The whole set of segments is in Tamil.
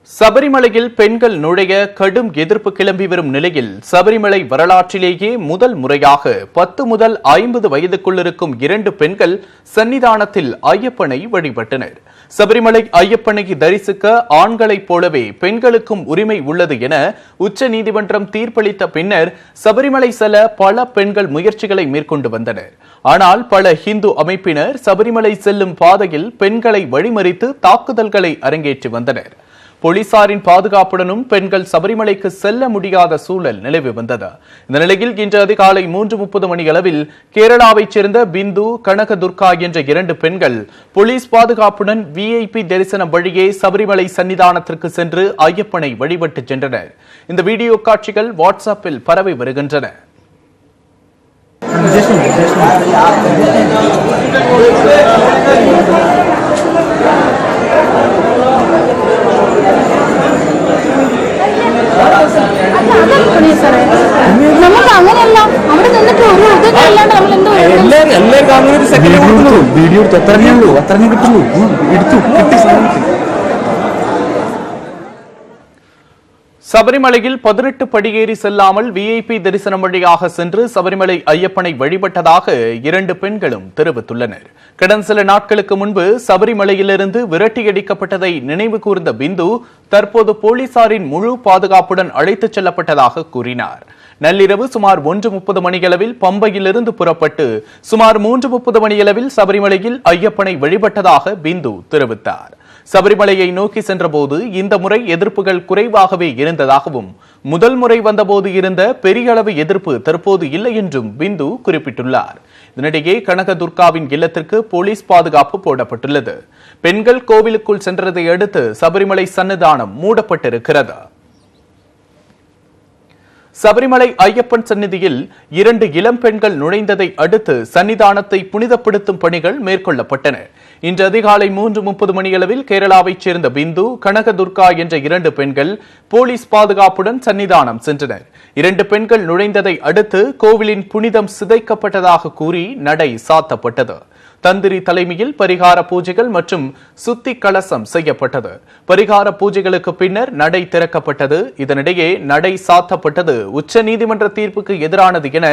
சபரிமலையில் பெண்கள் நுழைய கடும் எதிர்ப்பு கிளம்பி வரும் நிலையில் சபரிமலை வரலாற்றிலேயே முதல் முறையாக 10 முதல் 50 வயதுக்குள் இருக்கும் 2 பெண்கள் சன்னிதானத்தில் ஐயப்பனை வழிபட்டனர். சபரிமலை ஐயப்பனை தரிசிக்க ஆண்களைப் போலவே பெண்களுக்கும் உரிமை உள்ளது என உச்சநீதிமன்றம் தீர்ப்பளித்த பின்னர் சபரிமலை செல்ல பல பெண்கள் முயற்சிகளை மேற்கொண்டு வந்தனர். ஆனால் பல இந்து அமைப்பினர் சபரிமலை செல்லும் பாதையில் பெண்களை வழிமறித்து தாக்குதல்களை அரங்கேற்றி வந்தனர். போலீசாரின் பாதுகாப்புடனும் பெண்கள் சபரிமலைக்கு செல்ல முடியாத சூழல் நிலவி வந்தது. இந்த நிலையில் இன்று அதிகாலை 3:30 மணியளவில் கேரளாவைச் சேர்ந்த பிந்து, கனகதுர்கா என்ற 2 பெண்கள் போலீஸ் பாதுகாப்புடன் விஐபி தரிசனம் வழியே சபரிமலை சன்னிதானத்திற்கு சென்று ஐயப்பனை வழிபட்டு சென்றனர். இந்த வீடியோ காட்சிகள் வாட்ஸ்அப்பில் பரவி வருகின்றன. വീഡിയോ അത്രേ കിട്ടുള്ളൂ. சபரிமலையில் 18 படியேறி செல்லாமல் விஐபி தரிசனம் வழியாக சென்று சபரிமலை ஐயப்பனை வழிபட்டதாக 2 பெண்களும் தெரிவித்துள்ளனர். கடந்த சில நாட்களுக்கு முன்பு சபரிமலையிலிருந்து விரட்டியடிக்கப்பட்டதை நினைவு கூர்ந்த பிந்து தற்போது போலீசாரின் முழு பாதுகாப்புடன் அழைத்துச் செல்லப்பட்டதாக கூறினார். நள்ளிரவு சுமார் 1:30 மணியளவில் பம்பையிலிருந்து புறப்பட்டு சுமார் 3:30 மணியளவில் சபரிமலையில் ஐயப்பனை வழிபட்டதாக பிந்து தெரிவித்தார். சபரிமலையை நோக்கி சென்றபோது இந்த முறை எதிர்ப்புகள் குறைவாகவே இருந்ததாகவும் முதல் முறை வந்தபோது இருந்த பெரிய அளவு எதிர்ப்பு தற்போது இல்லை என்றும் பிந்து குறிப்பிட்டுள்ளார். இதனிடையே கனகதுர்காவின் இல்லத்திற்கு போலீஸ் பாதுகாப்பு போடப்பட்டுள்ளது. பெண்கள் கோவிலுக்குள் சென்றதை அடுத்து சபரிமலை சன்னிதானம் மூடப்பட்டிருக்கிறது. சபரிமலை ஐயப்பன் சந்நிதியில் 2 இளம் பெண்கள் நுழைந்ததை அடுத்து சன்னிதானத்தை புனிதப்படுத்தும் பணிகள் மேற்கொள்ளப்பட்டன. இன்று அதிகாலை 3:30 மணியளவில் கேரளாவைச் சேர்ந்த பிந்து, கனகதுர்கா என்ற 2 பெண்கள் போலீஸ் பாதுகாப்புடன் சன்னிதானம் சென்றனர். 2 பெண்கள் நுழைந்ததை அடுத்து கோவிலின் புனிதம் சிதைக்கப்பட்டதாக கூறி நடை சாத்தப்பட்டது. தந்திரி தலைமையில் பரிகார பூஜைகள் மற்றும் சுத்தி கலசம் செய்யப்பட்டது. பரிகார பூஜைகளுக்கு பின்னர் நடை திறக்கப்பட்டது. இதனிடையே நடை சாத்தப்பட்டது உச்சநீதிமன்ற தீர்ப்புக்கு எதிரானது என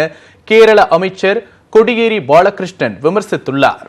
கேரள அமைச்சர் கொடியேறி பாலகிருஷ்ணன் விமர்சித்துள்ளார்.